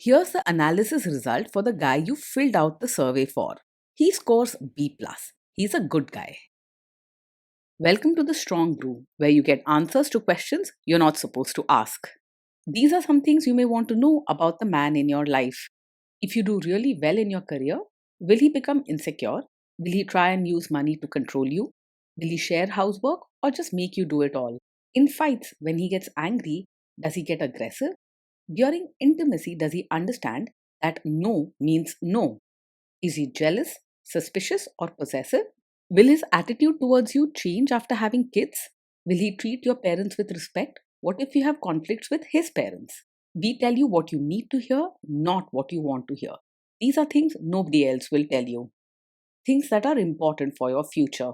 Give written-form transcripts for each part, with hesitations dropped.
Here's the analysis result for the guy you filled out the survey for. He scores B+. He's a good guy. Welcome to the Strong Brew, where you get answers to questions you're not supposed to ask. These are some things you may want to know about the man in your life. If you do really well in your career, will he become insecure? Will he try and use money to control you? Will he share housework or just make you do it all? In fights, when he gets angry, does he get aggressive? During intimacy, does he understand that no means no? Is he jealous, suspicious, or possessive? Will his attitude towards you change after having kids? Will he treat your parents with respect? What if you have conflicts with his parents? We tell you what you need to hear, not what you want to hear. These are things nobody else will tell you. Things that are important for your future.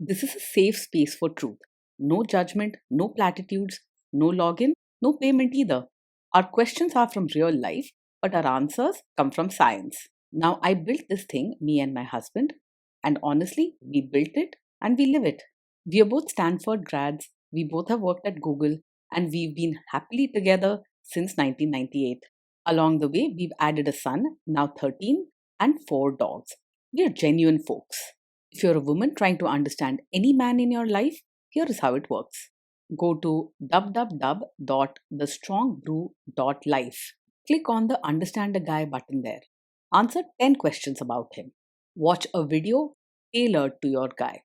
This is a safe space for truth. No judgment, no platitudes, no login, no payment either. Our questions are from real life, but our answers come from science. Now, I built this thing, me and my husband, and honestly, we built it and we live it. We are both Stanford grads, we both have worked at Google, and we've been happily together since 1998. Along the way, we've added a son, now 13, and 4 dogs. We are genuine folks. If you're a woman trying to understand any man in your life, here is how it works. Go to www.thestrongbrew.life. Click on the Understand a Guy button there. Answer 10 questions about him. Watch a video tailored to your guy.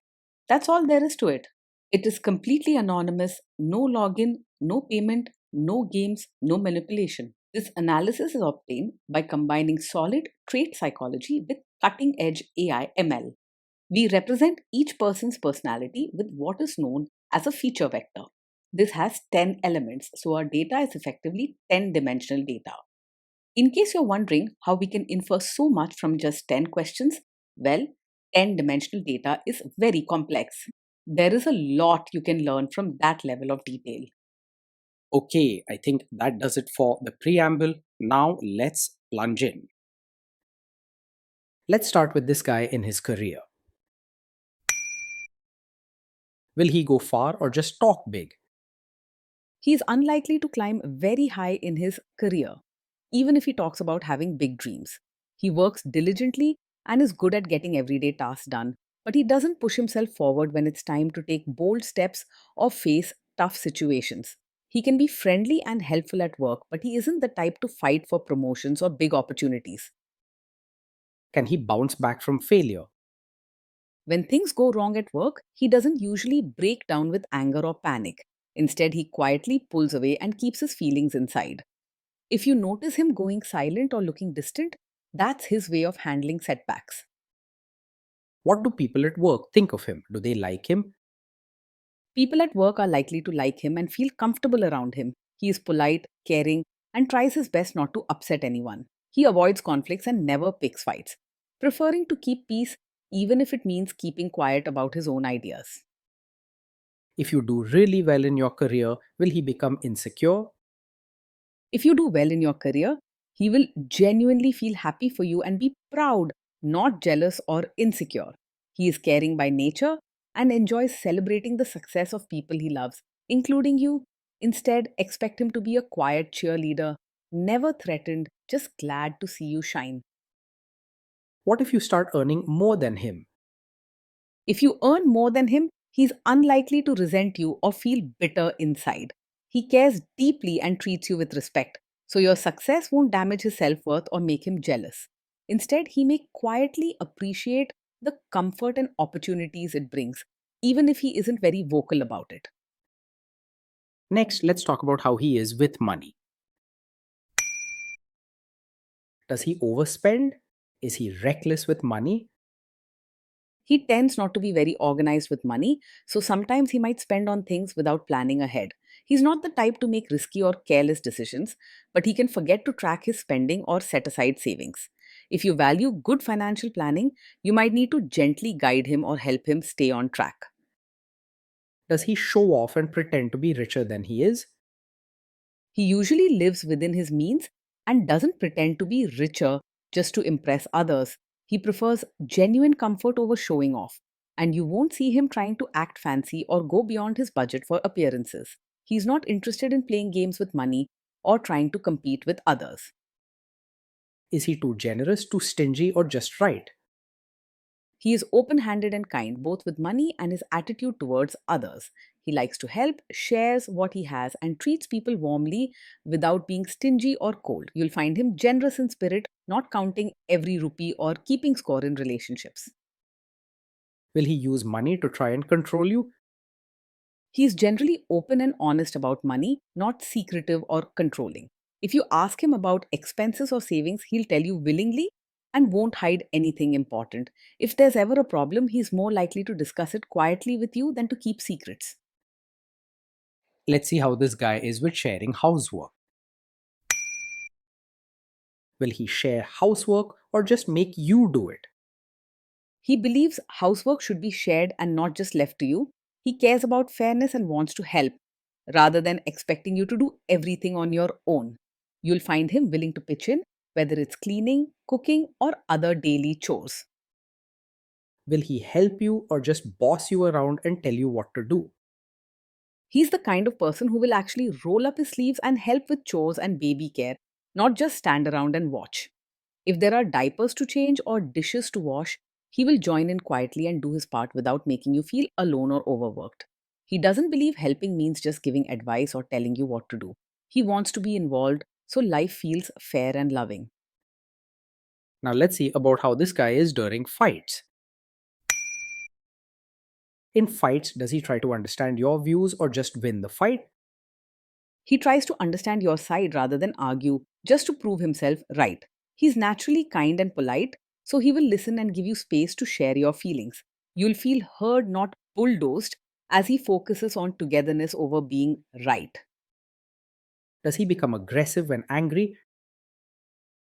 That's all there is to it. It is completely anonymous, no login, no payment, no games, no manipulation. This analysis is obtained by combining solid trait psychology with cutting edge AI ML. We represent each person's personality with what is known as a feature vector. This has 10 elements, so our data is effectively 10-dimensional data. In case you're wondering how we can infer so much from just 10 questions, well, 10-dimensional data is very complex. There is a lot you can learn from that level of detail. Okay, I think that does it for the preamble. Now let's plunge in. Let's start with this guy in his career. Will he go far or just talk big? He is unlikely to climb very high in his career, even if he talks about having big dreams. He works diligently and is good at getting everyday tasks done, but he doesn't push himself forward when it's time to take bold steps or face tough situations. He can be friendly and helpful at work, but he isn't the type to fight for promotions or big opportunities. Can he bounce back from failure? When things go wrong at work, he doesn't usually break down with anger or panic. Instead, he quietly pulls away and keeps his feelings inside. If you notice him going silent or looking distant, that's his way of handling setbacks. What do people at work think of him? Do they like him? People at work are likely to like him and feel comfortable around him. He is polite, caring, and tries his best not to upset anyone. He avoids conflicts and never picks fights, preferring to keep peace even if it means keeping quiet about his own ideas. If you do really well in your career, will he become insecure? If you do well in your career, he will genuinely feel happy for you and be proud, not jealous or insecure. He is caring by nature and enjoys celebrating the success of people he loves, including you. Instead, expect him to be a quiet cheerleader, never threatened, just glad to see you shine. What if you start earning more than him? If you earn more than him, he's unlikely to resent you or feel bitter inside. He cares deeply and treats you with respect, so your success won't damage his self worth or make him jealous. Instead, he may quietly appreciate the comfort and opportunities it brings, even if he isn't very vocal about it. Next, let's talk about how he is with money. Does he overspend? Is he reckless with money? He tends not to be very organized with money, so sometimes he might spend on things without planning ahead. He's not the type to make risky or careless decisions, but he can forget to track his spending or set aside savings. If you value good financial planning, you might need to gently guide him or help him stay on track. Does he show off and pretend to be richer than he is? He usually lives within his means and doesn't pretend to be richer just to impress others. He prefers genuine comfort over showing off, and you won't see him trying to act fancy or go beyond his budget for appearances. He's not interested in playing games with money or trying to compete with others. Is he too generous, too stingy, or just right? He is open handed and kind, both with money and his attitude towards others. He likes to help, shares what he has, and treats people warmly without being stingy or cold. You'll find him generous in spirit, not counting every rupee or keeping score in relationships. Will he use money to try and control you? He is generally open and honest about money, not secretive or controlling. If you ask him about expenses or savings, he'll tell you willingly and won't hide anything important. If there's ever a problem, he's more likely to discuss it quietly with you than to keep secrets. Let's see how this guy is with sharing housework. Will he share housework or just make you do it? He believes housework should be shared and not just left to you. He cares about fairness and wants to help rather than expecting you to do everything on your own. You'll find him willing to pitch in, whether it's cleaning, cooking, or other daily chores. Will he help you or just boss you around and tell you what to do? He's the kind of person who will actually roll up his sleeves and help with chores and baby care, not just stand around and watch. If there are diapers to change or dishes to wash, he will join in quietly and do his part without making you feel alone or overworked. He doesn't believe helping means just giving advice or telling you what to do. He wants to be involved so life feels fair and loving. Now let's see about how this guy is during fights. In fights, does he try to understand your views or just win the fight? He tries to understand your side rather than argue, just to prove himself right. He's naturally kind and polite, so he will listen and give you space to share your feelings. You'll feel heard, not bulldozed, as he focuses on togetherness over being right. Does he become aggressive when angry?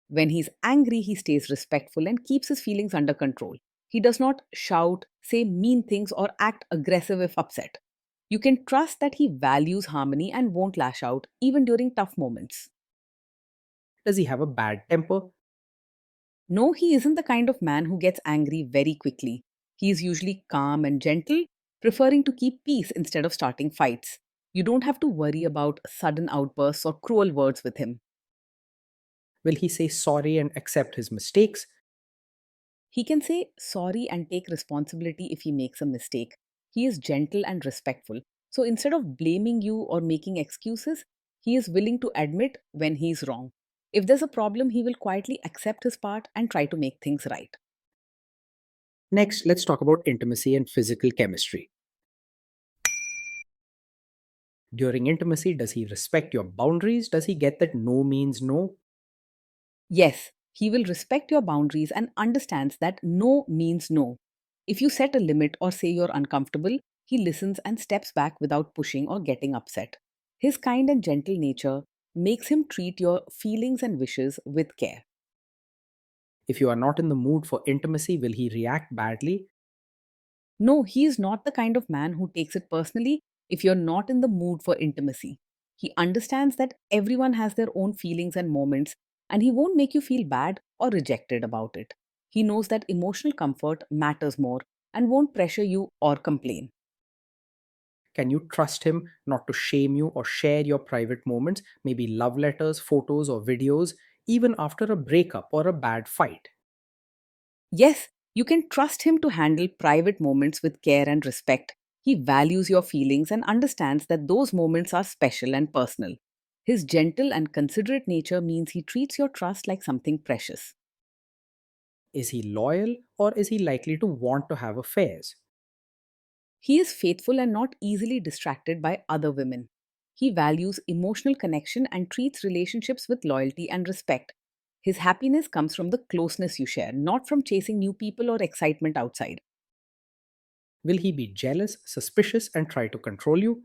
When he's angry, he stays respectful and keeps his feelings under control. He does not shout, say mean things, or act aggressive if upset. You can trust that he values harmony and won't lash out, even during tough moments. Does he have a bad temper? No, he isn't the kind of man who gets angry very quickly. He is usually calm and gentle, preferring to keep peace instead of starting fights. You don't have to worry about sudden outbursts or cruel words with him. Will he say sorry and accept his mistakes? He can say sorry and take responsibility if he makes a mistake. He is gentle and respectful. So instead of blaming you or making excuses, he is willing to admit when he is wrong. If there's a problem, he will quietly accept his part and try to make things right. Next, let's talk about intimacy and physical chemistry. During intimacy, does he respect your boundaries? Does he get that no means no? Yes, he will respect your boundaries and understands that no means no. If you set a limit or say you're uncomfortable, he listens and steps back without pushing or getting upset. His kind and gentle nature makes him treat your feelings and wishes with care. If you are not in the mood for intimacy, will he react badly? No, he is not the kind of man who takes it personally if you're not in the mood for intimacy. He understands that everyone has their own feelings and moments, and he won't make you feel bad or rejected about it. He knows that emotional comfort matters more and won't pressure you or complain. Can you trust him not to shame you or share your private moments, maybe love letters, photos, or videos, even after a breakup or a bad fight? Yes, you can trust him to handle private moments with care and respect. He values your feelings and understands that those moments are special and personal. His gentle and considerate nature means he treats your trust like something precious. Is he loyal or is he likely to want to have affairs? He is faithful and not easily distracted by other women. He values emotional connection and treats relationships with loyalty and respect. His happiness comes from the closeness you share, not from chasing new people or excitement outside. Will he be jealous, suspicious, and try to control you?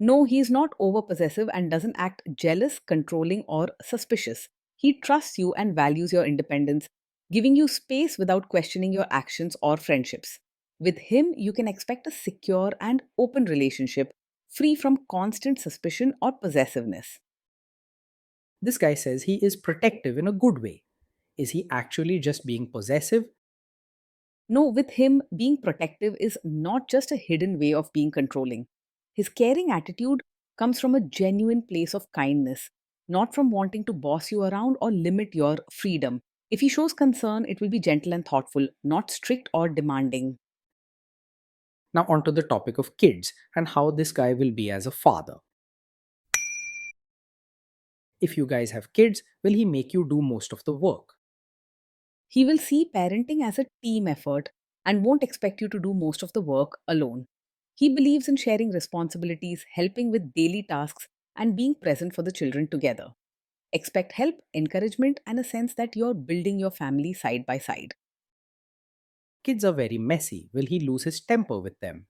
No, he is not over possessive and doesn't act jealous, controlling, or suspicious. He trusts you and values your independence, giving you space without questioning your actions or friendships. With him, you can expect a secure and open relationship, free from constant suspicion or possessiveness. This guy says he is protective in a good way. Is he actually just being possessive? No, with him, being protective is not just a hidden way of being controlling. His caring attitude comes from a genuine place of kindness. not from wanting to boss you around or limit your freedom. If he shows concern, it will be gentle and thoughtful, not strict or demanding. Now, onto the topic of kids and how this guy will be as a father. If you guys have kids, will he make you do most of the work? He will see parenting as a team effort and won't expect you to do most of the work alone. He believes in sharing responsibilities, helping with daily tasks, and being present for the children together. Expect help, encouragement, and a sense that you're building your family side by side. Kids are very messy. Will he lose his temper with them?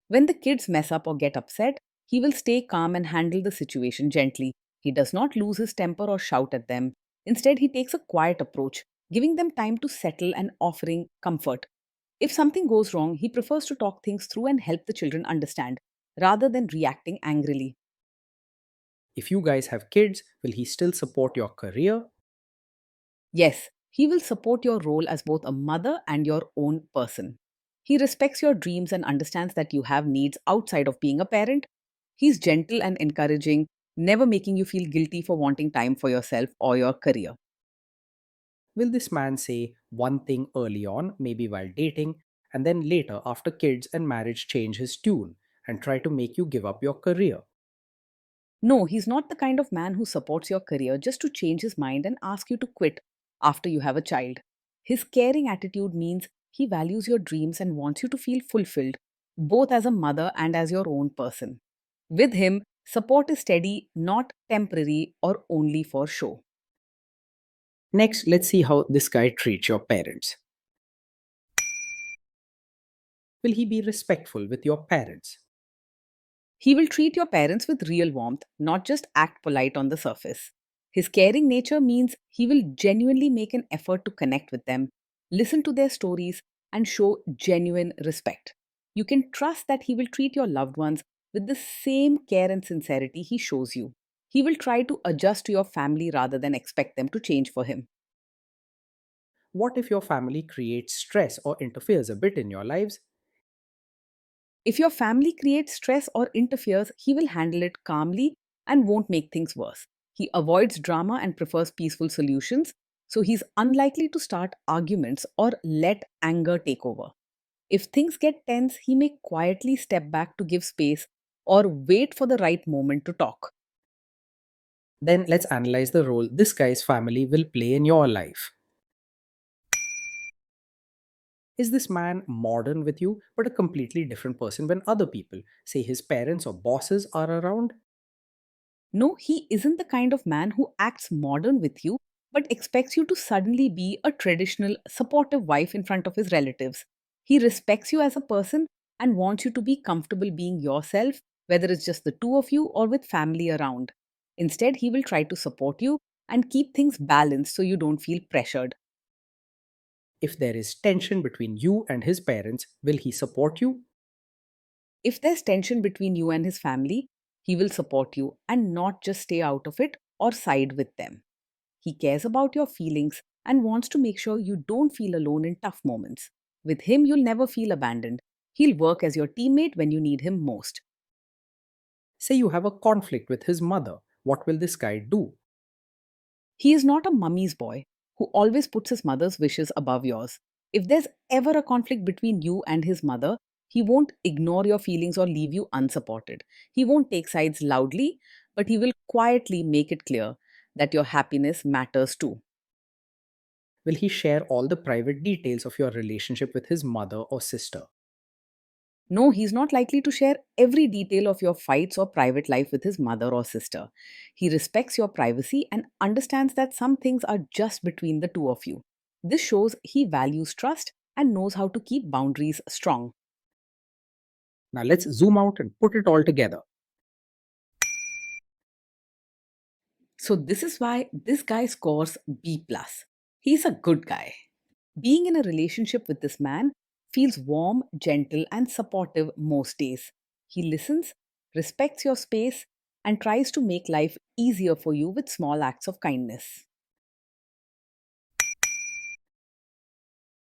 When the kids mess up or get upset, he will stay calm and handle the situation gently. He does not lose his temper or shout at them. Instead, he takes a quiet approach, giving them time to settle and offering comfort. If something goes wrong, he prefers to talk things through and help the children understand, rather than reacting angrily. If you guys have kids, will he still support your career? Yes, he will support your role as both a mother and your own person. He respects your dreams and understands that you have needs outside of being a parent. He's gentle and encouraging, never making you feel guilty for wanting time for yourself or your career. Will this man say one thing early on, maybe while dating, and then later, after kids and marriage, change his tune and try to make you give up your career? No, he's not the kind of man who supports your career just to change his mind and ask you to quit after you have a child. His caring attitude means he values your dreams and wants you to feel fulfilled, both as a mother and as your own person. With him, support is steady, not temporary or only for show. Next, let's see how this guy treats your parents. Will he be respectful with your parents? He will treat your parents with real warmth, not just act polite on the surface. His caring nature means he will genuinely make an effort to connect with them, listen to their stories, and show genuine respect. You can trust that he will treat your loved ones with the same care and sincerity he shows you. He will try to adjust to your family rather than expect them to change for him. What if your family creates stress or interferes a bit in your lives? If your family creates stress or interferes, he will handle it calmly and won't make things worse. He avoids drama and prefers peaceful solutions, so he's unlikely to start arguments or let anger take over. If things get tense, he may quietly step back to give space or wait for the right moment to talk. Then let's analyze the role this guy's family will play in your life. Is this man modern with you, but a completely different person when other people, say his parents or bosses, are around? No, he isn't the kind of man who acts modern with you, but expects you to suddenly be a traditional, supportive wife in front of his relatives. He respects you as a person and wants you to be comfortable being yourself, whether it's just the two of you or with family around. Instead, he will try to support you and keep things balanced so you don't feel pressured. If there is tension between you and his parents, will he support you? If there's tension between you and his family, he will support you and not just stay out of it or side with them. He cares about your feelings and wants to make sure you don't feel alone in tough moments. With him, you'll never feel abandoned. He'll work as your teammate when you need him most. Say you have a conflict with his mother, what will this guy do? He is not a mummy's boy who always puts his mother's wishes above yours. If there's ever a conflict between you and his mother, he won't ignore your feelings or leave you unsupported. He won't take sides loudly, but he will quietly make it clear that your happiness matters too. Will he share all the private details of your relationship with his mother or sister? No, he's not likely to share every detail of your fights or private life with his mother or sister. He respects your privacy and understands that some things are just between the two of you. This shows he values trust and knows how to keep boundaries strong. Now let's zoom out and put it all together. So this is why this guy scores B+. He's a good guy. Being in a relationship with this man feels warm, gentle, and supportive most days. He listens, respects your space, and tries to make life easier for you with small acts of kindness.